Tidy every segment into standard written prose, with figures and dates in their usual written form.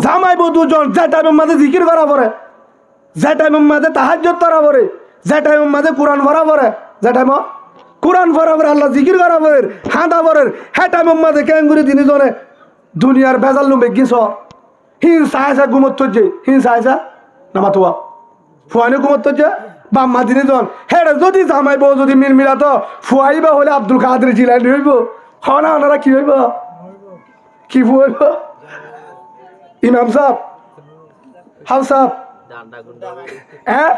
জামাই বউ দুজন যে টাইমের মাঝে জিকির করা পড়ে, যে টাইমের মাঝে তাহাজ্জুদ করা পড়ে, যে টাইমের মাঝে কোরআন পড়া পড়ে, যে টাইম কোরআন পড়া পড়ে আল্লাহ জিকির করা পড়ে হাঁদা পড়ে, হ্যাঁ টাইমের মাঝে কেঙ্গুরি তিনজনে দুনিয়ার বেজাল লুমে গিয়েছ হিংসা আয়সা ঘুমত যে হিংসা আয়সা নামাতুয়া ফুয়ানি ঘুমত যে বাম্মা তিনজন হেডে যদি জামাই বউ যদি মিলমিলা তো ফুয়াইবা হলে আব্দুল কাদের জিলানি হইব, হনা ওনারা কি হইব, কি ফুয়াইব? ইমাম সাহেব, হাউ সাহেব, হ্যাঁ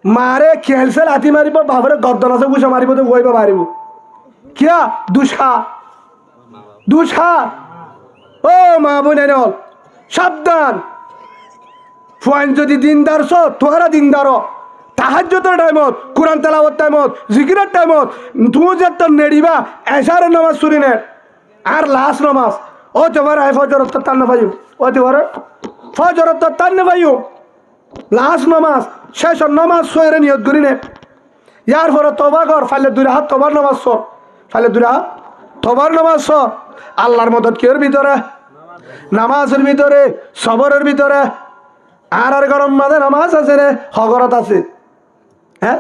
মারে খেলছে লাথি মারিব, বাবরে গর্দন আছে গুছা মারিব, তো বইবা মারিব কিয়া দুসা দুসা। ও মা বোন সাবধান, ফুয়াইন যদি দিনদার ছ তোরা দিনদার তাহাজ্জুদের টাইমত, কোরআন তেলাওয়াত টাইমত, জিকিরের টাইমত তুমি যে তো নেড়িবা এশারের নামাজ শুনি নে আর লাস্ট নামাজ ও তোমার আয় ফজরত তান ভাইও, ও তোমার ফজরত তান ভাইও লাস্ট নামাজ শেষ নামাজ সয়ের নিয়ত করি নে, ইয়ার পরে তবা কর ফাইলে দুই হাত তবার নামাজ সর, ফাইলে দুই হাত তবার নামাজ সর। আল্লাহর মদত কের ভিতরে, নামাজের ভিতরে, সবরের ভিতরে। আর আর গরম মাঝে নামাজ আছে রে, হগরত আছে, হ্যাঁ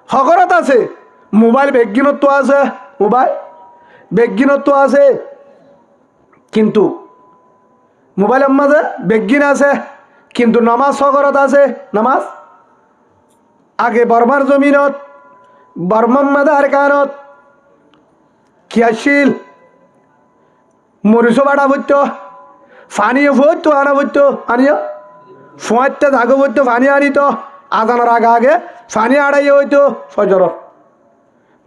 হগরত আছে। মোবাইল বেগিনত্ব আছে, মোবাইল বেগিনত্ব আছে, কিন্তু মোবাইলের মাঝে বেগিন আছে কিন্তু নামাজ হগরত আছে। নামাজ আগে বর্মার জমিনত, বর্মার মাঝে আর কানত কিয়াশীল মরিচ বাড়া বইতো, ফানিও ফুটতো আনা বইতো, আনিও ফুয়াইতে জাগো বইতো, ফানি আনিত আজানোর আগে আগে ফানি আড়াইয়ে হইতো ফজর।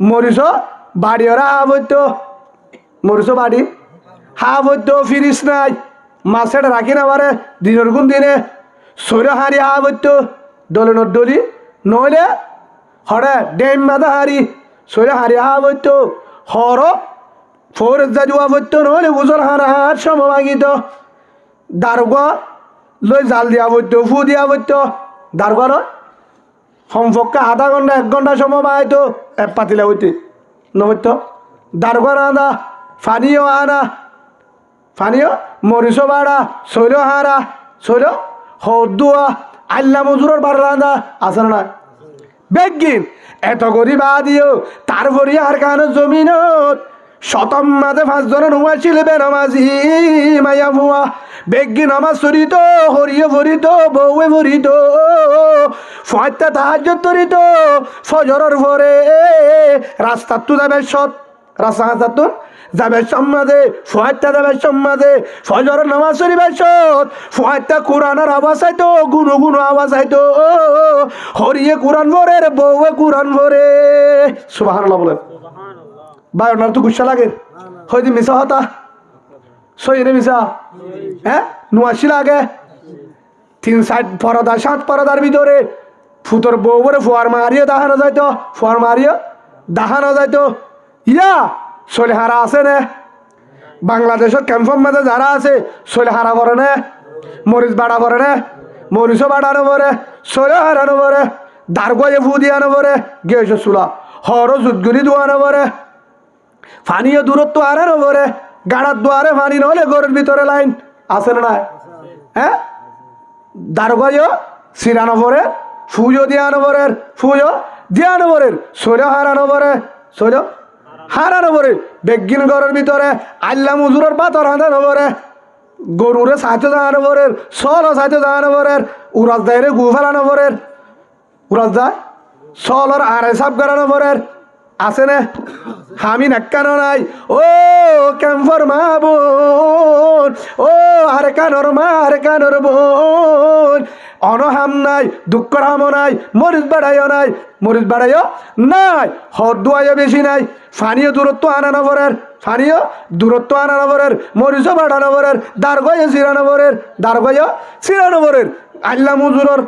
মরিচ বাড়ি ওরা হা বইতো, মরিচ বাড়ি হা বইতো, ফিরিস নাই মাছেটা রাখি না পারে দিনের কোন দিনে সৈর হাঁড়ি হা বইতো, ডলের ডলি নইলে হরে ডেম মাদা হাঁড়ি সৈর হাঁড়ি হা বইতো, হর ফোর যা জুয়া বইতো, নইলে উজর হাঁড়া হাট সম ভাঙিত, দারোগা লই জাল দিয়া বইতো, ফু দিয়া বইতো, দারোগা নয় সম্পর্কে আধা ঘন্টা 1 ঘন্টা সময় পাইতো এক পাতিলা হইতে নবইতো, দারোগা আনা ফানিও আনা, ফানিও মরিচ বাড়া শৈল হারা শৈল হদুয়া আল্লা মজুরের বাড়া রাঁধা আছে না বেগিন এত গরিব দিও তারপরে আর কান জমিনত শতম মাঝে 5 জন নুয়াছিল বেনামাজি মায়া ভুয়া বেগিন আমার সরিত হরিয়ে ভরিত বউয়ে ভরিত ফাইতে তাহাজ্জুদ করিত ফজরের পরে রাস্তা তু যাবে সৎ রাস্তা হাজার যাবে সম্মাদে ফুয়াইতে যাবে সম্মাদে ফজরের নামাজ শরীফের সৎ ফুয়াইতে কোরআনের আওয়াজ আইতো, গুনো গুনো আওয়াজ আইতো, হরিয়ে কোরআন ভরে বউয়ে কোরআন ভরে। সুবহানাল্লাহ বলেন ভাই, ওনার তো গুসা লাগে হয়তো মিশা হতা সইরে মিশা, হ্যাঁ নুয়াশি লাগে 3-4 পরদা 7 পরদার ভিতরে ফুতর বউ বলে ফুয়ার মারিয়ে দাহানো যাইতো, ফুয়ার মারিয়ে দাহানো যাইতো। ইয়া শৈলহারা আছে নে বাংলাদেশের ক্যাম্পের মধ্যে যারা আছে শৈলহারা পরে নে, মরিচ বাড়া পরে নে, মরিচও বাড়ানো পরে, শৈল হারানো পরে, দারগয়ে ফু দিয়ানো পরে, গেছে চুলা হর জুদগুলি দোয়ানো পরে, ফানিও দূরত্ব আনানো পরে, গাড়ার দুয়ারে ফানি নহলে ঘরের ভিতরে লাইন আছে না নাই, হ্যাঁ দারগয়ে সিরানো পরে, ফুজো দিয়ানো পরে, ফুজো দিয়ানো পরে, শৈল হারানো পরে, শৈল হারানো পরে, বেগিন ঘরের ভিতরে আল্লা মজুরের পাথর হাঁদানো পরে, গরুরে সাইতে জানানো পরে, সল সাইতে জানানো পরে, উড়াজ দেয় রে গু ফেলানো পরে, উড়াজ যায় সলর আরে সাপ করানো পরে আছে না আমি নাক্কানো নাই। ও ক্যাম্পর মা বোন, ও আর কানোর মা আর কানোর বোন, অনহাম নাই, দুঃখর হামও নাই, মরিচ বাড়াইও নাই, মরিচ বাড়াইও নাই, হদুয়াইও বেশি নাই, ফানিও দূরত্ব আনানো পরের, ফানিও দূরত্ব আনানো পরের, মরিচও বাড়ানো পরের, দারগয়ে সিরানো পরের, দারগয়ে সিরানো পরের, আল্লা মজুরর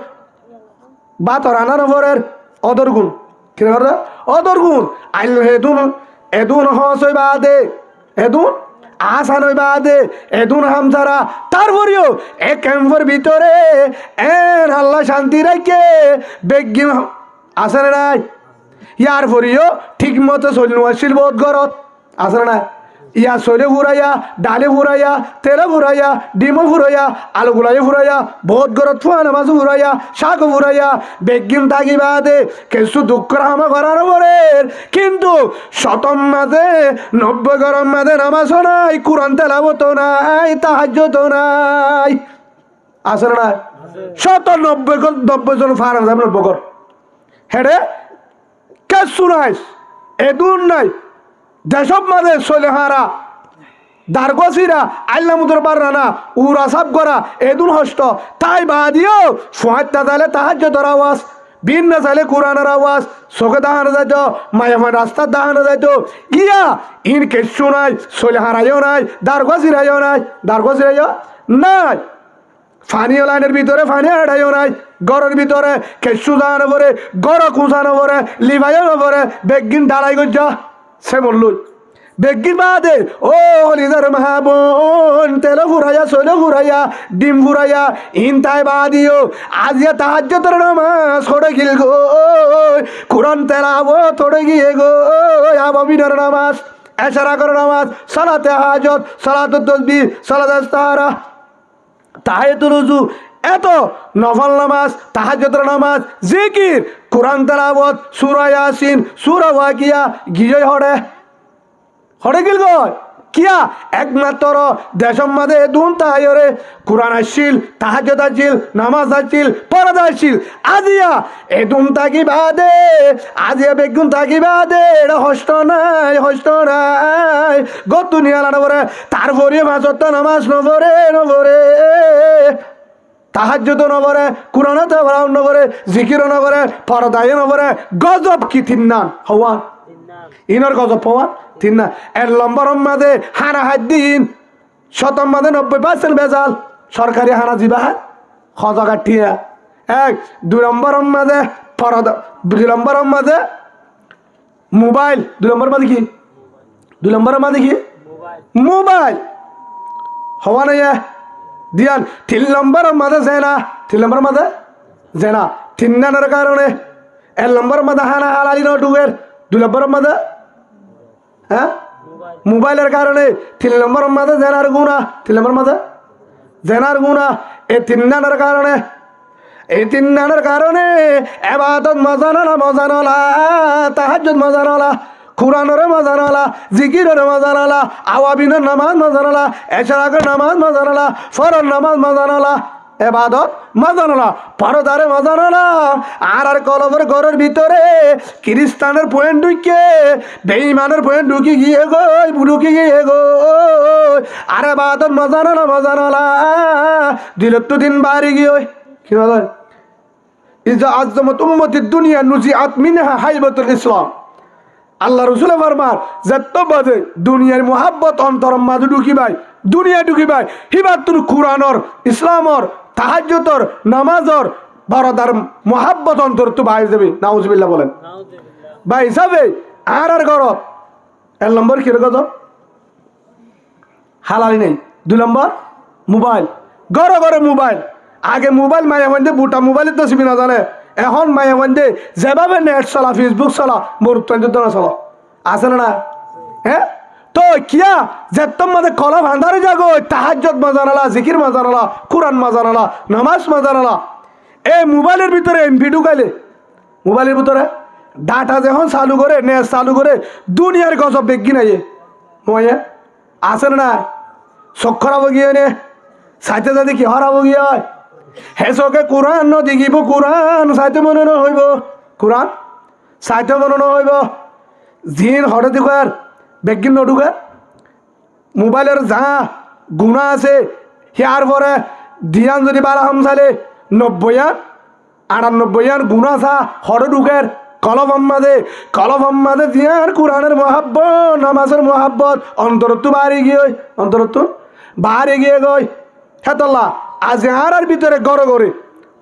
বাতর আনানো পরের অদর গুণ কি করে অদর গুণ আইল হেদুন এদুন হসই বাদে এদুন আসান বাদে এদুন হামসারা তারপরেও এক ক্যাম্পের ভিতরে এর আল্লাহ শান্তি রাখে বেগিন আসে না নাই, ইয়ার পরেও ঠিক মতো চলনু আসছিল বোধ ঘরত আছে না নাই, ইয়া সরে ফুরাইয়া ডালে ফুরাইয়া তেলে ফুরাইয়া ডিমো ফুরাইয়া আলু গুলাই ফুরাইয়া বহুত গরত ফুয়া নামাজ ফুরাইয়া শাক ফুরাইয়া বেগিন থাকি বাদে কিছু দুঃখ হামা করার পরে কিন্তু শতম মাঝে 90 গরম মাঝে নামাজও নাই, কোরআন তেলাওয়াত নাই, তাহাজ্জুদ নাই। আছে না? 90 জন ফারাম আপনার বকর হেডে কেসু নাই, এদুন নাই, দেশব মাঝে সলেহারা দারগসিরা আল্লামুদর বাররানা উরা সাব করা এদুন হস্ত তাই বাদিও ফুয়াত্তা তাহলে তাহাজ্জুদের আওয়াজ, বিন না চাইলে কোরআনের আওয়াজ, চোখে দাহানো যাইত, মায়ামান রাস্তার দাহানো যাইত, ইয়া ইন কেসু নাই, সলেহারাইও নাই, দারগসিরাইও নাই, দারগসিরাইও নাই। ফানি লাইনের ভিতরে ফানি আড়াইও নাই, গড়ের ভিতরে কেসু দাহানো পরে গড় কুঁচানো পরে লিভাইও পরে বেগিন ডালাই গজ্জা সে বললুই বেগিন বাদে ও হলিদার মাহাবন তেল ফুরাইয়া সৈল ফুরাইয়া ডিম ফুরাইয়া ইনতাই বাদিও আজিয়া তাহাজ্জুদের নামাজ ছড়ে গিল গো, কোরআন তেলাবো থড়ে গিয়ে গো, আবাবিনের নামাজ, এশারা করে নামাজ, সালাতে হাজত, সালাতুত তাসবিহ, সালাত ইস্তিখারা, তাহিয়াতুল ওযু, এত নফল নামাজ, তাহাজ্জুদের নামাজ, জিকির, কোরআন তেলাওয়াত, সূরা ইয়াসিন, সূরা ওয়াকিয়া গিয়ে হড়ে গিল গয় কিয়া একমাত্র দেশম মাঝে দুন তাহাইরে কোরআন আসছিল, তাহাজ্জুদ আসছিল, নামাজ আসছিল, পরদা আসছিল, আজিয়া এদুন থাকি বাদে আজিয়া বেগুন থাকি বাদে এটা হস্ত নাই গত দুনিয়া নবরে তারপরে মাঝত নামাজ নবরে তাহাজ্জুদ নবরে, কোরআন তেলাওয়াত নবরে, জিকির নবরে, পরদায় নবরে, গজব কি তিন্নান হওয়া ইনর গজব হওয়া তিন না। 1 নম্বর মাঝে হানা হাত দিন, শতম মাঝে 90% বেজাল সরকারি হানা জিবা খজা কাটিয়া 1। 2 নম্বর মাঝে পরদা, 2 নম্বর মাঝে মোবাইল, 2 নম্বর মাঝে কি 2 নম্বর মাঝে কি মোবাইল হওয়া নাই দিয়ান। 3 নম্বর মাঝে জেনা, 3 নম্বর মাঝে জেনা, 3 নানের কারণে 1 নম্বর মাঝে হানা হালালি নটুকের, 2 নম্বর মাঝে হ্যাঁ মোবাইলের কারণে, 3 নম্বর মাঝে জেনার গুণা, 3 নম্বর মাঝে জেনার গুণা, এই 3 নানের কারণে, এই 3 নানের কারণে ইবাদত মজানলা, তাহাজ্জুদ মজানলা, কোরআনের মজানলা, জিকিরের মজানলা, আওয়াবিনের নামাজ মজানলা, এশরাকের নামাজ মজানলা, ফরজ নামাজ মজানলা, এবাদত মজানলা, পরদারে মজানলা, আর কলবের ঘরের ভিতরে খ্রিস্টানের পয়েন্ট ঢুকে বেঈমানের পয়েন্ট ঢুকি গিয়ে গো আর এবাদত মজানলা দিলত দিন বাড়ি গিয়ে কি বলেন ইজা আজমত উম্মতি দুনিয়া নুজিআত মিনহা হাইবাতুল ইসলাম। আল্লাহ রসুল ফরমান যত বাজে দুনিয়ার মোহাব্বত অন্তরম মাঝে ঢুকিবাই, দুনিয়া ঢুকিবাই, হিবার তুর কুরআনর, ইসলামর, তাহাজ্জুদর, নামাজর বড়দার মোহাব্বত অন্তর তো বাইরে যাবে। নাউজুবিল্লাহ বলেন ভাই হিসাবে আর ঘরত 1 নম্বর কি গজ হালালি নেই, 2 নম্বর মোবাইল, ঘরে মোবাইল। আগে মোবাইল মায়া মধ্যে বুটা মোবাইলের তো সিবি না জানে, এখন মায়া মধ্যে যেভাবে নেট চলা, ফেসবুক চলা, মোর চলা আছে না? হ্যাঁ তো কিয়া যেতম মাঝে কলা ভান্ডারে যাগো, তাহাজ্জুদ মজানালা, জিকির মজানালা, কোরআন মজানালা, নামাজ মজানালা। এই মোবাইলের ভিতরে এমপি ঢুকাইলে, মোবাইলের ভিতরে ডাটা যখন চালু করে, নেট চালু করে, দুনিয়ার গজব বেগি নাই ময়ে আছে না? চোখ খারাপ গিয়ে নে চাইতে যাতে কি হারাব গিয়ে হয় হেসকে কোরআন নদিগিব, কোরআন চাইতে মনে নহইব, কোরআন চাইতে মনে নহইব, জিন হঠাৎ দেখুয়ার বেগিন নডুকার মোবাইলের যা গুণা আছে হিয়ার পরে দিয়ান যদি বালাহাম চালে 90-98 গুণা চা হঠাৎ ঢুকের কলম মাঝে দিয়ার কোরআনের মহাব্বত, নামাজের মহাব্বত অন্তরত্ব বাড়ি গিয়ে গই হেতল্লা আজ আর ভিতরে গড়ে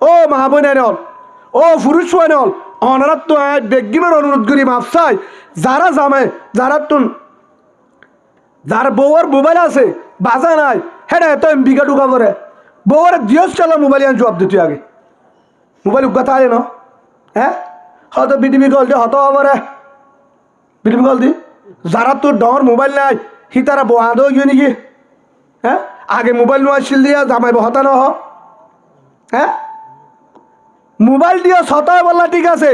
ও মাহবুন নল, ও পুরুষ নল, অনারাত তো বেগিনের অনুরোধ করি মাপ চাই, যারা জামে যারা তুন যার বউর মোবাইল আছে বাজা নাই হেডা এত এমবিকা ঢুকা পরে বউর দিয়স চালা মোবাইল আন জবাব দিতে আগে মোবাইল উগাতা আলে ন হ্যাঁ হয়তো বিডিবি কল দিয়ে হতো পরে বিডিবি কল দি যারা তোর ডর মোবাইল নাই সি তারা বহাদ গিয়ে নাকি হ্যাঁ আগে মোবাইল নোয়াছিল দিয়া জামাই বহতা নহ হ্যাঁ মোবাইল দিয়া সতায় বললা ঠিক আছে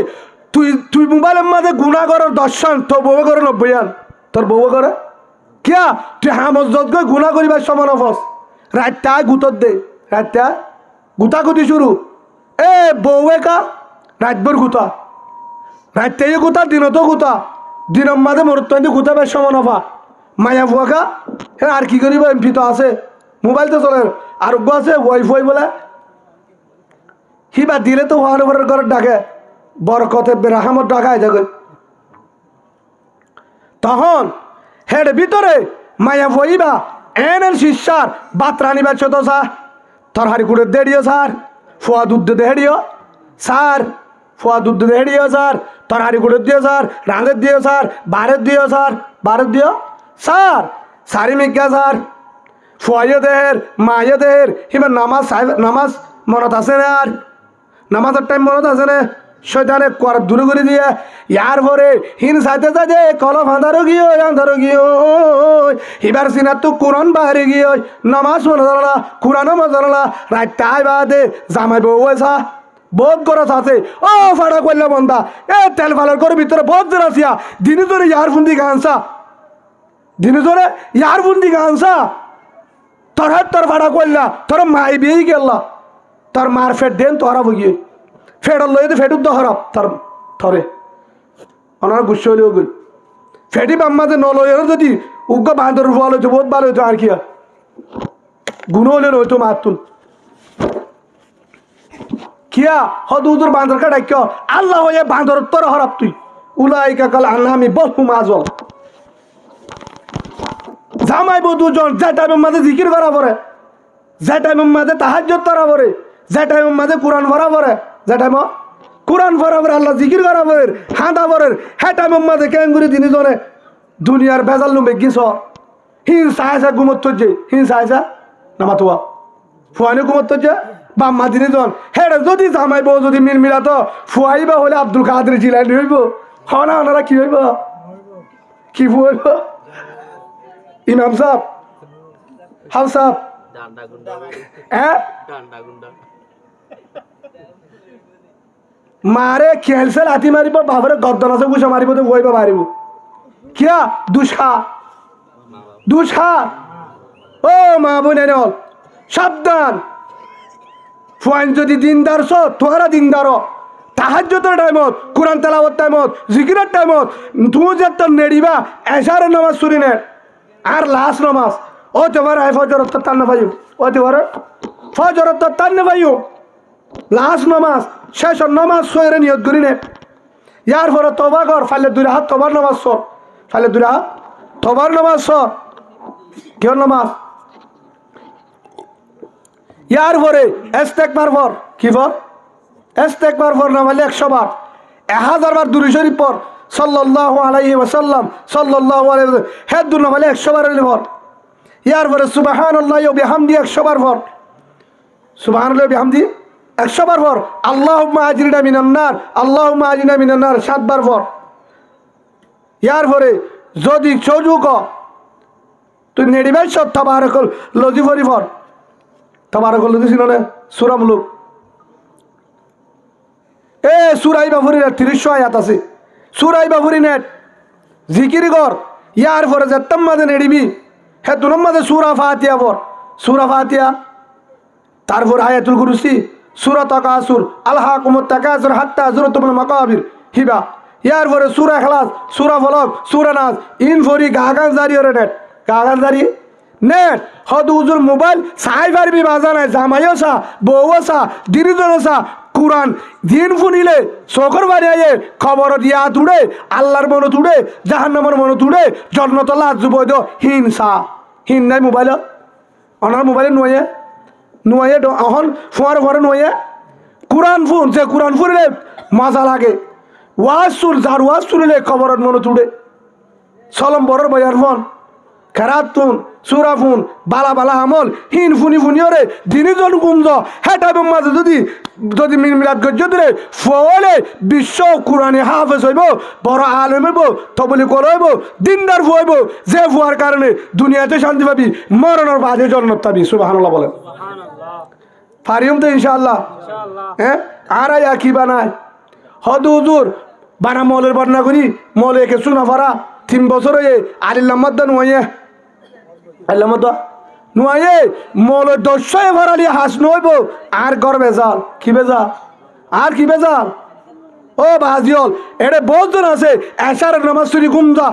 তুই তুই মোবাইলের মাঝে গুণা করার দর্শন তোর বউ করে 90 আন তোর বউ করে কিয়া তুই হামজত গই গুণা করিবার সমান অফস রাতটা গুতর দে রাতটা গুতাগুতি শুরু এ বউয়ে কা রাতভর গুতা রাতটাই গুতা দিনতো গুতা দিনের মাঝে মরত্ব গুতাবার সমান অফা মায়া ফুয়াকা হ্যাঁ আর কি করিব এমপি তো আছে মোবাইল তো চলে আরোগ্য আছে ওয়াইফাই বলে হিবা দিলে তো হওয়ার উপরের ঘরের ডাকে বরকতে বেরাহামত ডাকায় যাবে তখন হেড ভিতরে মায়া ফুয়াইবা এন শিষ্যার বাত রানিবার ছোট সা তরহারি কুড়ে দেড়িও স্যার ফুয়া দুধ দেড়িও স্যার ফুয়া দুধ দেড়িও স্যার তরহারি কুড়ে দিও স্যার রাঁধের দিও স্যার বারের দিও স্যার বারের দিও স্যার সারি মিজ্ঞা স্যার ফুয়াইও দেহের মাইও দেহের এবার নামাজ নামাজ মনত আছে না আর নামাজের টাইম মনত আছে না শয়তানে কর দূরে করে দিয়ে ইয়ার পরে হিন সাইতে সাইতে কলম আঁধারো গিয়ে আঁধারো গিয়ে এবার সিনার তো কোরআন বাইরে গিয়ে নামাজ মনে জানালা কোরআনও মনে জানালা রাতটাই বাদে জামাই বউ এসা বহুত গরজ আছে ও ফাড়া করলে বন্ধা এ তেল ফালার করে ভিতরে বহুত জোর আসিয়া দিনে ধরে ইয়ার ফুন্দি গানসা দিনে ধরে ইয়ার ফুন্দি গানসা তোর হাত তোর ফাড়া করলা তোর মাই বিয়েই গেল্লা তোর মার ফেট দেন তোরা বগিয়ে ফেডর লইতে ফেটুর দহরাব তার থরে ওনার গুচ্ছ হলেও গেল ফেটি বাম্মাতে ন লইল যদি উগ্র বাঁধর ফল হইতো বহুত ভালো হইতো আর কি গুণ হলে হইতো মাতুন কিয়া হদ উদুর বাঁধর কাটাই আল্লাহ হয়ে বাঁধর তোর হরাব তুই উলাইকা কাল আনামি বলফু মাজল জামাইব দুজন যে টাইমের মাঝে জিকির করা পরে যে টাইমের মাঝে তাহাজ্জুদ করা পরে যে টাইমের মাঝে কোরআন পড়া পরে যে টাইম কোরআন পড়া পরে আল্লাহ জিকির করা পরে হাঁদা পরে হ্যাঁ টাইমের মাঝে কেঙ্গুরি তিনি জনে দুনিয়ার বেজাল নুমে গিস হিংসা আসা ঘুমত যে হিংসা আসা নামাতোয়া ফুয়ানি ঘুমত যে বাম্মা তিনি জন হ্যাঁ যদি জামাইব যদি মিল মিলাত ফুয়াইবা হলে আব্দুল কাদের জিলানি হইব হনা ওনারা কি হইব কি ফুয়াইব ইমাম সাহেব হাউ সাহেব হ্যাঁ মারে খেলছে লাথি মারিব বাবরে গর্দন আছে গুছা মারিব তো বইব মারিব কিয়া দুষা দুষা ও মা বোনে নল সাবধান ফুয়াইন যদি দিনদার ছ তোরা দিনদার তাহাজ্জুদের টাইমত কোরআন তেলাওয়াত টাইমত জিকিরের টাইমত তুমি যে তোর নেড়িবা এশারের নামাজ শুনি নে আর লাস্ট নামাজ ও তোমার ফজরত তার না পাইও ও তোমার ফজরত তার না পাইও লাস্ট নামাজ শেষ নামাজ সয়ের নিয়ত করি নে ইয়ার পরে তবা কর ফাইলে দুই হাত তবার নামাজ সর ফাইলে দুই হাত তবার নামাজ সর কেউ নামাজ ইয়ার পরে ইস্তেগফার পর কি পর ইস্তেগফার পর নামালে 100 বার 1000 বার দুরূদ শরীফ পর সাল্লাল্লাহু আলাইহি ওয়াসাল্লাম সাল্লাল্লাহু আলাইহি ওয়াসাল্লাম হে দুরূদ নামালে 100 বার হইলে পর ইয়ার পরে সুবহানাল্লাহি ওয়া বিহামদি 100 বার পর সুবহানাল্লাহি ওয়া বিহামদি 100 বার পর আল্লাহুম্মা আজরিনা মিনান নার আল্লাহুম্মা আজরিনা মিনান নার 7 বার পর ইয়ার পরে যদি চৌজুক তুই নেড়িবাই সব তাবারাকাল লজি ফরি পর তাবারাকাল লজি ছিল না সূরা মুলুক এ সূরা বাফুরির 30 আয়াত আছে সূরা বাফুরি নেট জিকির কর ইয়ার পরে যেতাম মাঝে নেড়িবি হে দুনম মাঝে সূরা ফাতিহা পর সূরা ফাতিহা তারপর আয়াতুল কুরসি সূরা তাকাসুর আলহাকুমুত তাকাসুর হাত্তা যুরতুমুল মাকাবির হিবা ইয়ার পরে সূরা ইখলাস সূরা ফলক সূরা নাস ইন ফরি গাগান জারি ওরে নেট গাগান জারি নেট হদ উজুর মোবাইল সাই পারবি বাজানায় জামাইও সা বউও সা দিরিজনও সা কোরআন দিন ফুনিলে চোখর বাড়ি আয়ে খবর দিয়া তুড়ে আল্লাহর মনো তুড়ে জাহান্নামের মনো তুড়ে জন্নতলা যুবদ হিংসা হিন নাই মোবাইল অনার মোবাইলে নয়ে নয়ে এখন ফোয়ার ঘরে নয়ে কোরআন ফোন যে কোরআন ফুনিলে মজা লাগে ওয়াজ শুন যার ওয়াজ শুনিলে খবরের মনো তুড়ে সলম বড়র বাজার ফোন খেরাত তুন সুরা ফুন বালা বালা আমল হিন ফুনি ফুনিয়রে দিনে জন গুমজ হেটাবে মাঝে যদি যদি মিলাদ গজ্জ ধরে ফলে বিশ্ব কোরআনে হাফেজ হইব বড় আলেম হইব তবলি কল হইব দিনদার ফুয়াইব যে ফুয়ার কারণে দুনিয়াতে শান্তি পাবি মরণের বাদে জন্নত পাবি সুবহানাল্লাহ বলেন পারিম তো ইনশাআল্লাহ হ্যাঁ আর কি বানায় হদ হুজুর বানা মলের বর্ণনা করি মলে একে শোনা ফারা 3 বছর হয়ে আলিল্লামত নুয়াইয়ে আল্লামত নুয়াইয়ে মলে 10 ভরালি হাস নইব আর গর বেজাল কি বেজাল আর কি বেজাল ও বাজিল এটা বহুজন আছে এশার নামাজ চুরি গুমজা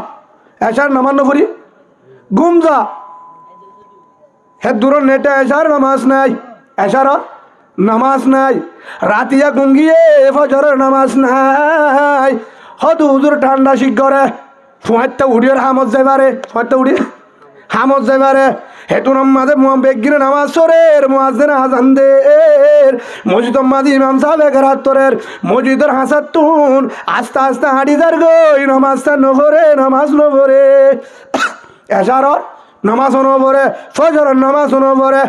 এশার নামাজ নফরি গুমজা হে দূর নেটে এশার নামাজ নাই এশার নামাজ নাই রাতিয়া গুঙ্গিয়ে ফজরের নামাজ নাই হয়তো হুজুর ঠান্ডা শিখ করে ফুয়াইতে উড়িয়ে হামত যাইবারে ফুয়াইতে উড়িয়ে হামত যাইবারে হেতু নামাজে বেগিনে নামাজ সরের মুয়াজ্জিন আযান দের মসজিদ মাদি ইমাম সাহেব রাতরের মসজিদের হাসাতুন আস্তে আস্তে হাঁটি যার গই নামাজটা নভরে নামাজ নভরে এশারর নামাজ নভরে ফজরের নামাজ নভরে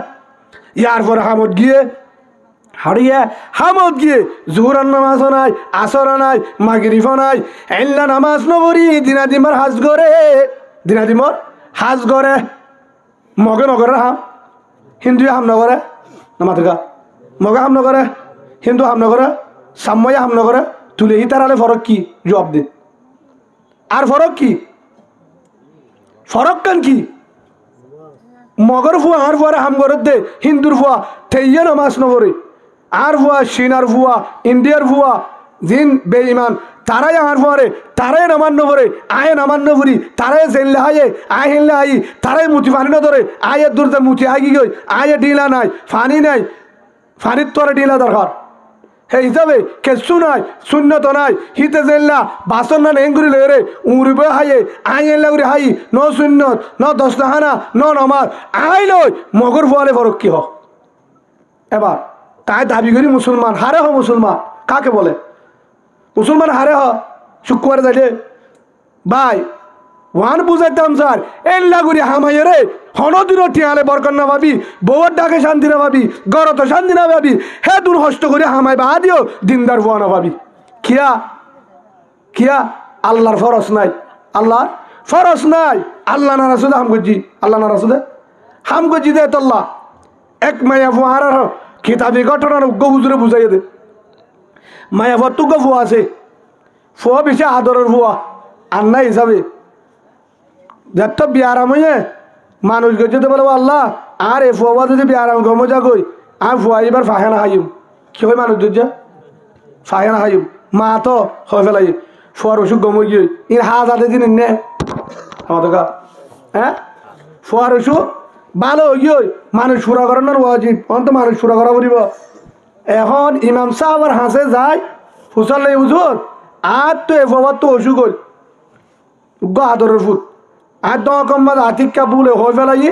ইয়ার পর হামত গিয়ে হারিয়ে হামদ গিয়ে জোহরান নামাজ নাই আসর নাই মাগরিব নাই এল্লা নামাজ নবরি দিনাদিমর হাজ করে দিনাদিমর হাজ করে মগে নগরে হাম হিন্দু হাম নগরে নামাতকা মগে হাম নগরে হিন্দু হাম নগরে সাম্ময় হাম নগরে তুলে হি তারালে ফরক কি জবাব দে আর ফরক কি ফরক কেন কি মগর ফুয়া আর ফুয়ারে হাম করে দে হিন্দুর ফুয়া থেইয়ে নামাজ নবরে আর ফুয়া চীনার ফুয়া ইন্ডিয়ার ফুয়া জিন বেঈমান তারাই আর ফুয়ারে তারাই নামান্য করে আয়ে নামান্য করি তারাই জেনলে হায়ে আয় হেনলে আই তারাই মুতি ফানি না ধরে আয়ের দূরতে মুতি আগি গই আয়ে ডিলা নাই ফানি নাই ফানির তোরে ডিলা দরকার হে হিসাবে কেসু নাই শূন্যত নাই হিতে জেনলা বাসন না নেঙ্গুরি লেরে উড়বে হাইয়ে আই এনলা করে হাই ন শূন্যত ন 10 টাহানা ন নমাজ আই লই মগর ফুয়ালে ফরক কি হ এবার তাই দাবি করি মুসলমান হারে হ মুসলমান কাকে বলে মুসলমান হারে হ শুক্রবার যাইলে ভাই ওয়ান বুঝাইতাম স্যার এল্লা করি হামাইয়ে রে হনদিনও টিয়ালে বরকন না ভাবি বউর ডাকে শান্তি না ভাবি গরত শান্তি না ভাবি হে দূর হস্ত করে হামাই বা দিও দিনদার ভুয়া না ভাবি কিয়া কিয়া আল্লাহর ফরজ নাই আল্লাহর ফরজ নাই আল্লাহ না রাসুদে হাম করছি আল্লাহ না রাসুদে হাম করছি দে তল্লা এক মায়া ফুয়া আর কিতাবি ঘটনার উগ্র হুজুরে বুঝাইয়ে দে মায়া ফুয়া তুগ্গ ফুয়া আছে ফুয়া বেশি আদরের ফুয়া আর নাই হিসাবে যত বিয়ারাম হয়ে মানুষ গেছে বলে আল্লাহ আর এ ফুয়া যদি বিয়ারাম গম যা কই আর ফুয়া এবার ফাহেনা হাইম কি হয় মানুষ দুর্যা ফাহেনা হাইম মা তো হয়ে ফেলাই ফুয়ার ওষুধ গম গিয়ে ইন হাজার দিন নে আমাদের হ্যাঁ ফুয়ার ওষুধ ভালো গিয়ে মানুষ সুরা করানোর ওয়াজিব অন্ত মানুষ সুরা করা পড়িব এখন ইমাম সাহেবের হাসে যায় হুসাল নেই বুঝুন আর তো এ ফুয়ার তো ওষুধ হল গ আদরের ফুট আর দম বাদ আতিকা বুলে হয়ে ফেলাই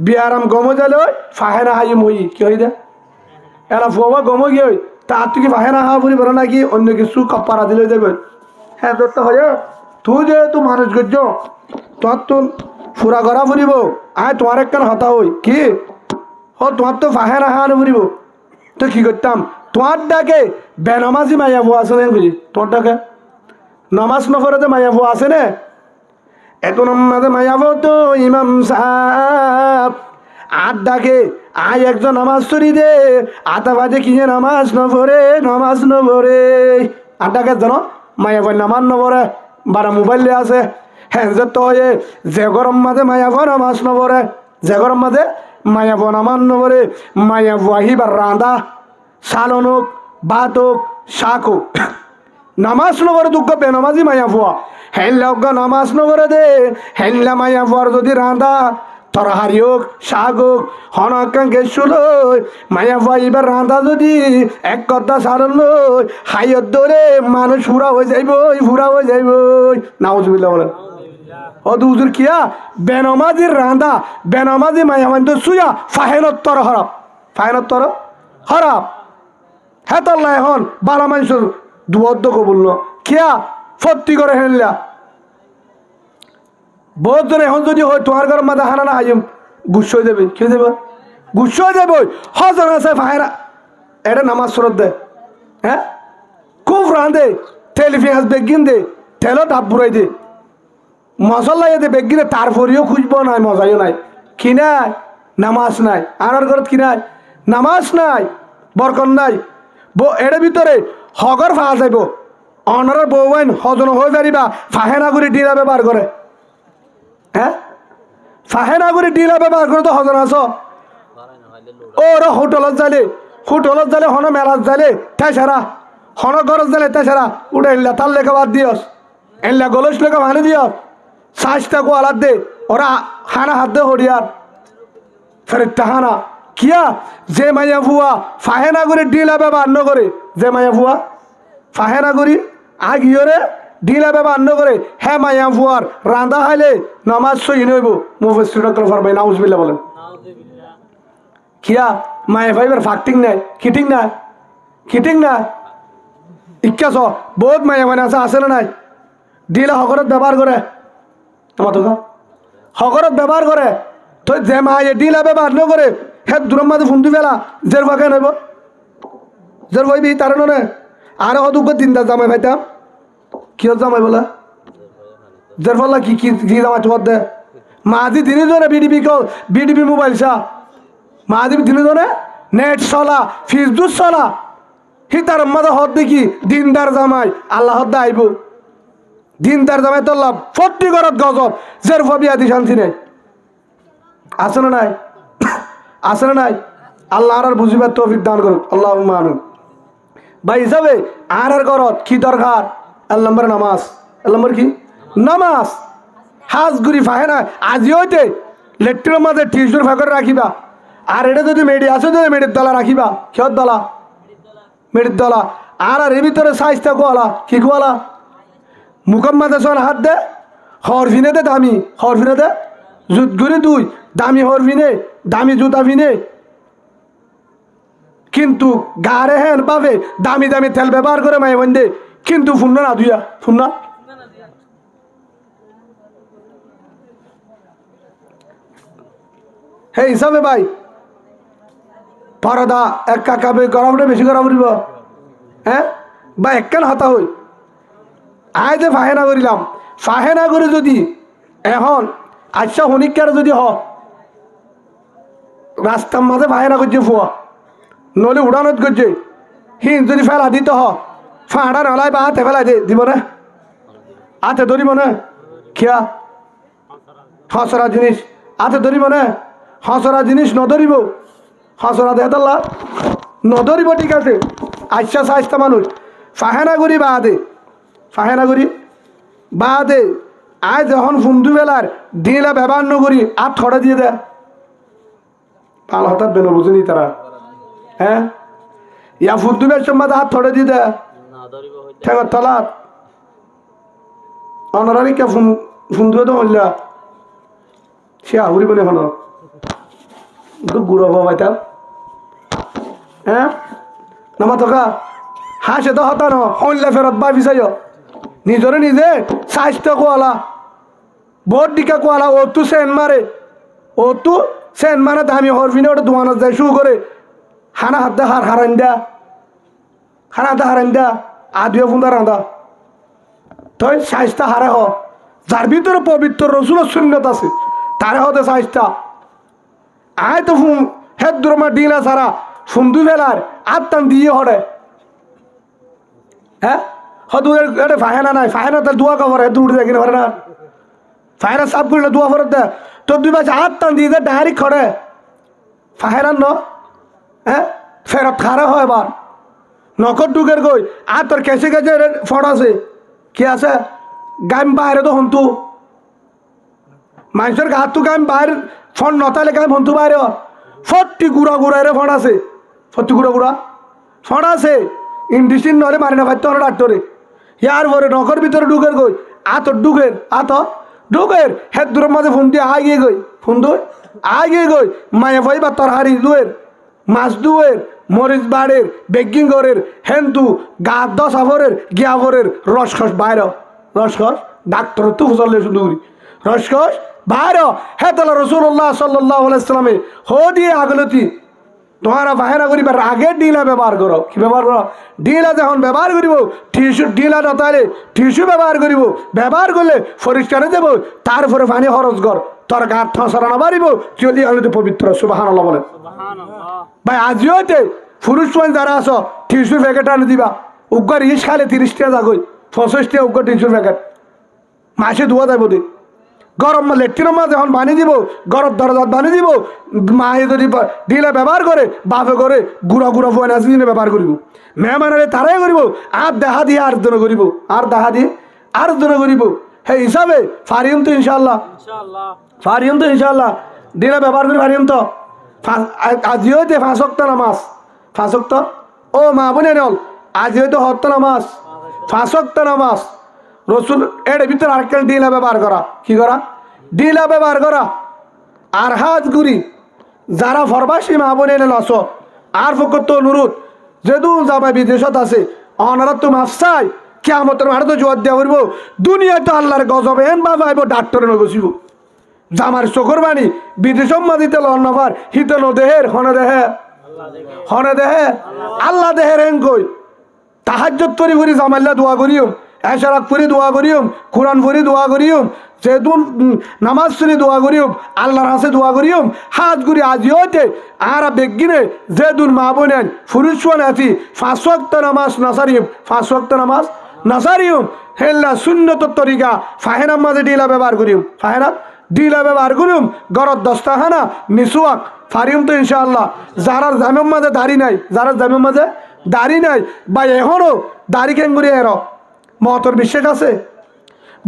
বিয়ারাম গমো যালে ফাহেনা হাই মই কি হই দে এরা ফুয়া গমো গিয়ে তা আর তুই কি ফাহেনা হা ফুরি বলো নাকি অন্য কিছু কাপারা দিলে যাবে হ্যাঁ তোর তো হয় তুই যেহেতু মানুষ গজ্জ তোর তো ফুরা করা ফুরিব আয় তোমার একখান হতা হই কি ও তোমার তো ফাহেনা হা ফুরিব তো কি করতাম তোমার ডাকে বেনামাজি মাইয়া ফুয়া আছে না বুঝি তোমার ডাকে নামাজ নফরতে মাইয়া ফুয়া আছে না এত নামাজে মায়াবো তো ইমাম সাহেব আর ডাকে আয় একজন নামাজ চুরি দে আতা বাজে কিনে নামাজ নভরে আর ডাকে জানো মায়াবো নামাজ নভরে বারা মোবাইল আছে হ্যাঁ যে তো যে গরম মাঝে মায়াবো নামাজ নভরে যে গরম মাঝে মায়াবো নামাজ নভরে মায়াবো আহিবার রাঁধা সালন হোক ভাত হোক শাক হোক নামাজ নভরে দুঃখ বেনামাজি মায়াবো হেনলা নামাজ নগরে দে হেনলা মাইয়া পর যদি রাঁধা তরহারি হোক শাক হোক হনকাঙ্কে শুলোই মাইয়া এবার রাঁধা যদি এক কথা সারল লই হাইয়ত ধরে মানুষ ফুরা হয়ে যাইব নাউজুবিল্লাহ বলেন ও দুজুর কিয়া বেনামাজির রাঁধা বেনামাজি মাইয়া তো সুয়া ফাহেনত্তর হরাপ হ্যাঁ তল্লা এখন বালা মানুষের দুবদ্ধ কবুল কিয়া ফত্তি করে হেনলা বহুত জন এখন যদি হয় তোমার ঘর মাঝে হানা না হাইম গুচ্ছ হয়ে যাবে কি দেবে গুচ্ছ হয়ে যাবে হজন আছে ফাহেরা এটা নামাজ সুরত দে হ্যাঁ খুব রাঁধে তেল পেঁয়াজ বেগিন দে তেলও ডাব বুড়াই দে মশলা দে বেগিনে তারপরেও খুঁজবো নাই মজাইও নাই কি নাই নামাজ নাই আনার ঘরত কি নাই নামাজ নাই বরকন নাই এর ভিতরে হগর ফাহা যাইব অনারের বউয়াইন হজন হয়ে পারিবা ফাহেনা করে ডিলা ব্যবহার করে হ্যাঁ ফাহেনা করে ডিলা ব্যবহার করে তো হজন আস ওরা হোটেলত যালে হন মেলাত যালে তাই সারা হন গরজ যালে তাই সারা উঠে এনলা তার লেখা বাদ দিয়স এনলা গলস লেখা মানে দিয়স সাজটা কো আলাদ দে ওরা হানা হাত দে হরিয়ার ফের তাহানা কিয়া যে মাইয়া ফুয়া ফাহেনা করে ডিলা ব্যবহার ন করে যে মাইয়া ফুয়া ফাহেনা করি আগিওরে ডিলা ব্যবহার ন করে হ্যাঁ মাইয়া ফুয়ার রান্দা হাইলে নামাজ সই নইব মুফাসসিরুন ফরমাই নাউজুবিল্লাহ বলেন কিয়া মায়ে ভাইবার ফাক্টিং নাই খিটিং না ইচ্ছা বহুত মায়া মানে আছে না নাই ডিলা হকরত ব্যবহার করে তোমার তো হকরত ব্যবহার করে তো যে মায়ে ডিলা ব্যবহার ন করে হ্যাঁ দূরের মাঝে ফোনটি ফেলা জের ফাঁকে নেব জের ভাইবি তার নে আর হদুক দিনদার জামাই ভাইতাম কি জামাই বলা জের ফল্লা কি কি জামাই তোমার দে মাঝি দিনই ধরে বিডিপি মোবাইল চা মাহাদেব দিনে ধরে নেট চলা ফেসবুক চলা সি তার মাঝে হদ দেখি দিনদার জামাই আল্লাহ হদ্দা আইব দিনদার জামাই তো লাভ ফটি ঘরত গজব জের ফবিয়া দি শান্তি নেই আছে না নাই আছে না নাই আল্লাহ আর বুঝিবার তৌফিক দান করুক আল্লাহ আমিন ভাই হিসাবে আর ঘরত কি দরকার এক নম্বর নামাজ এক নম্বর কি নামাজ হাজ গুড়ি ফাহে না আজি হইতে লেট্রিনের মাঝে টিউশন ফাঁকরে রাখিবা আর এটা যদি মেডি আছে যদি মেডির দলা রাখিবা কিয়র দলা মেডির দলা আর এর ভিতরে সাইজটা কোয়ালা কি কোয়ালা মুখম মাঝে শোন হাত দে হরফিনে দে দামি হরফিনে দে জুত ঘুরে দুই দামি হরফিনে দামি জুতা ফিনে কিন্তু গারে হেন পাবে দামি দামি তেল ব্যবহার করে মায়ে বন্ধে কিন্তু ফুন্না না দুইয়া ফুন্না হে হিসাবে ভাই পরদা এক কাকাবে গরমটা বেশি গরম উঠব হ্যাঁ বা একখান হতা হই আয় যে ফাহেনা করিলাম ফাহেনা করে যদি এখন আচ্ছা হনিকার যদি হ রাস্তার মাঝে ফাহেনা করছে ফুয়া নলে উড়ানত করছে হিন যদি ফেলা দিতে হ ফাঁড়া নলাই বা হাতে ফেলা দিব না হাতে ধরিব না খিয়া হসরা জিনিস হাতে ধরিব না হসরা জিনিস নধরিব হসরা দেহতাল্লা নধরিব ঠিক আছে আচ্ছা সাইজটা মানুষ ফাহেনা করি বাদে আয় যখন ফুন্দু বেলার দিলা ব্যবহার নকরি আর থড়া দিয়ে দেয় পাল হঠাৎ বেন বুঝেনি তারা হ্যাঁ ইয়া ফুন্দু বের সম্বাদ হাত থড়ে দিয়ে দেয় ঠেকর তলাত অনারানি কে ফুন্দুয়ে তো হইলা সে আহুরি বলে হন গুড় ভাইতাম হ্যাঁ নামা থকা হাসে তো হতা ন হইলা ফেরত বা বিচাই নিজরে নিজে স্বাস্থ্য কোয়ালা বহুত দিকা কোয়ালা ও তু সেন মারে দামি হরফিনে ওটা দোয়ানত যায় শু করে হানা হাত দে হারান দা আদিও ফুন্দা রান্দা তই স্বাস্থ্য হারে হ যার ভিতরে পবিত্র রসুলের শূন্যত আছে তারে হতে স্বাস্থ্য আয় তো হেদ দুরমা ডিলা সারা ফুন্দু ফেলার আত্মান দিয়ে হরে হ্যাঁ হদু এটা ফাহেনা নাই ফাহেনা তার দোয়া কবর হেদ উঠে যায় কিনা না ফাহেনা সাফ করলে দোয়া ফেরত দেয় তোর দুই পাশে আত্মান দিয়ে দেয় ডাইরেক্ট খড়ে ফাহেনার ন হ্যাঁ ফেরত খারে হয় এবার নকর ঢুকের গই আর তোর কেসে ফট আছে কি আছে গাম বাইরে তো হন্তু মানুষের গাত তো গাম বাইরে ফট নতালে গাম হন্তু বাইরে ফটটি গুড়া রে ফট আছে ফটটি গুড়া ফট আছে ইন্ডিসিন নলে মারি না পাইতে হলো ডাক্তরে ইয়ার পরে নখর ভিতরে ঢুকের গই ঢুকের হেদ দূরের মাঝে ফোন দিয়ে আগিয়ে গই মায়ে ভাই বা তরহারি দুয়ের মাছ দুয়ের মরিচ বাড়ের বেকিং করের হেন্তু গা 10 আফরের গিয়াফরের রসকস বাইর রসকস ডাক্তর তো ফুসলে শুধু রসকস বাইরে হে তাহলে রসুল্লাহ সাল্লাহ আলাইসালামে হো দিয়ে আগলতি তোমারা বাহেরা করিবার আগে ডিলা ব্যবহার করো কি ব্যবহার করো ডিলা যখন ব্যবহার করিব টিস্যু ডিলা নতালে টিস্যু ব্যবহার করিব ব্যবহার করলে পরিষ্কার দেব তারপরে পানি খরচ কর তোর গাত ঠসরা না বাড়িব চলি হলে তো পবিত্র সুবহানাল্লাহ বলেন ভাই আজিওতে পুরুষ যারা আছো টিস্যুর প্যাকেট আনি দিবা উগ্গর ইস খালে 30 টাকা যাগই 65 টাকা উগ্গর টিস্যুর প্যাকেট মাসে ধোয়া যাবো দি গরম লেট্রিনের মাঝে যখন বানিয়ে দিব গরম দরজাত বানিয়ে দিব মায়ে যদি ঢিলা ব্যবহার করে বাপে করে গুড়া গুড়া ফোন আসি ব্যবহার করিব মেহমানের তারাই করিব আর দেখা দিয়ে আর জন করিব আর দেখা দিয়ে আর জন করিব সেই হিসাবে ফারিম তো ইনশাল্লাহ ফারিম তো ইনশাল্লাহ ঢিলা ব্যবহার করি ফারিম তো আজিও দে 5 ওয়াক্ত নামাজ 5 ওয়াক্ত ও মা বোনে নল আজিও তো হত্য নামাজ 5 ওয়াক্ত নামাজ রসুল এর ভিতরে আরেকটা ডিলা ব্যবহার করা কি করা ডিলা ব্যবহার করা আর হাত গুড়ি যারা ফরবাসী মা বোনে আস আর ফকত অনুরোধ যেহেতু যাবা বিদেশত আছে অনারা তো মাফ চাই কেমতের মাঠে তো জোয়ার দেওয়া করবো দুনিয়ায় তো আল্লাহর গজব এন বা ভাইব ডাক্তারে নগসিব জামার চোখর বাণী বিদেশম মাদিতে লন নফার হিতে দেহের হনে দেহে আল্লাহ দেহের এন কই তাহাজ্জুদ তরি করি জামাল্লা দোয়া করিও এশারাক ফুরি দোয়া করিও কোরআন ফুরি দোয়া করিও যেহেতু নামাজ শুনি দোয়া করিও আল্লাহর হাসে দোয়া করিও হাত গুড়ি আজিওতে আর বেগিনে যেদুন মা বোনেন ফুরুষওয়ান আছি 5 ওয়াক্ত নামাজ নাসারিও 5 ওয়াক্ত নামাজ নাসারিও হেল্লা সুন্নত তরিকা ফাহেনার মাঝে ডিলা ব্যবহার করিও ফাহেনা ডিলা ব্যবহার করিও গরত দস্তাখানা মিসওয়াক ফারিম তো ইনশাআল্লাহ যারার জামের মাঝে দাড়ি নাই যারার জামের মাঝে দাড়ি নাই বা এখনো দাড়ি কেঙ্গুরি এর মতর বিশ্বাস আছে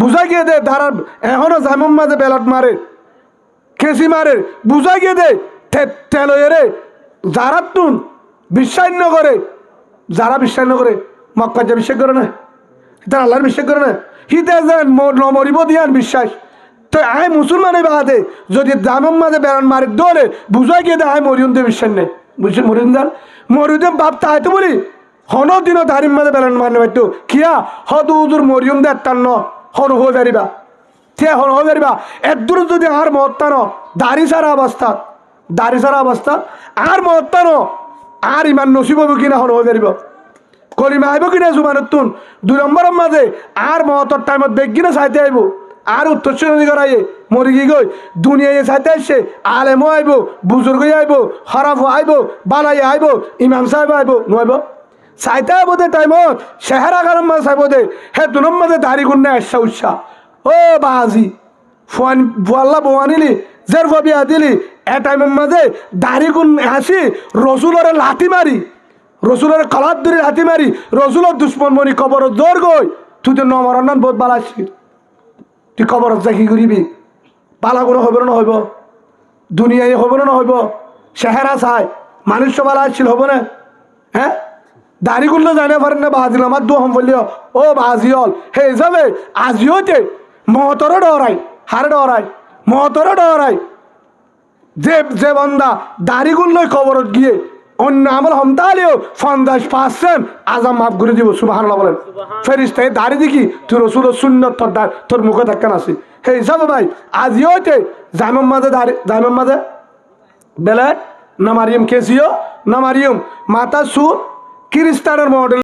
বুঝা গিয়ে দে তারা এখনো জামের মাঝে বেলট মারে খেসি মারে বুঝা গিয়ে দে তেল রে যারা তুন বিশ্বাস ন করে যারা বিশ্বাস ন করে মক্কা যে বিশ্বাস করে না তারা আল্লাহর বিশ্বাস করে না হিতে যেন নমরিব দিয়ান বিশ্বাস তো আয় মুসলমানের বাদে যদি জামের মাঝে বেড়ান মারে দৌড়ে বুঝা গিয়ে দে আয় মরিয়ন দিয়ে বিশ্বাস নেই বুঝছেন মরিয়ন দান মরিয়ন বাপ তাই তো বলি হন দিনও দাঁড়ির মাঝে বেড়ান মারনে পারতো কিয়া হদু উদুর মরিয়ম দে তার ন হন হয়ে দাঁড়িবা ঠিক হন হয়ে দাঁড়িবা একদূর যদি আর মহত্তানো দাড়ি সারা অবস্থা আর মহত্তানো আর ইমান নসিব হবো কিনা হন হয়ে দাঁড়িব কলিমা আইব কিনা জুমানের তুন 2 নম্বরের মাঝে আর মহতর টাইমত বেগ কিনা চাইতে আইব আর উত্তর শ্রেণী করাইয়ে মরি গি গই দুনিয়ায় চাইতে আসছে আলেমও আইব বুজুর্গ আইব হরাফ আইব বালাই আইব ইমাম সাহেব আইব নইব চাইতে বোধে টাইমত চেহারা কারণ মাছ চাইব দে হে 2 নম্বরে দাড়ি গুণ আসা উৎসাহ ও বাজি ফুয়াল্লা বোয়ানিলি জের ফবিয়া দিলি এ টাইমের মাঝে দাড়ি গুণ আসি রসুলের লাথি মারি রসুলের কলার ধরে লাথি মারি রসুলের দুশ্মন মনি কবর জোর গই তুই তো নমরান বহুত বালাসি তুই কবর যা কি করিবি পালা কোনো হইব না হইব দুনিয়ায় হইব না হইব চেহারা চাই মানুষ বালা আসছিল হব না হ্যাঁ দাড়ি গুলো জানে পারেন না বাজিল আমার দু হম বললিও ও বাজিল হে হিসাবে আজিওতে মহতরও ডরাই হারে ডরাই মহতরও ডরাই যে বন্দা দাড়ি গুলো কবরত গিয়ে অন্য আমল হমতালেও 50% আজাম মাফ করে দিব সুবহানাল্লাহ বলেন ফেরেশতায় দাড়ি দেখি তুই রসুলের সুন্নত তোর মুখে থাকেন আসি হে হিসাবে ভাই আজিওতে জামের মাঝে বেলা নামারিয়ম কেসিও নামারিয়ম মাতা সু খ্রিস্টানের মডেল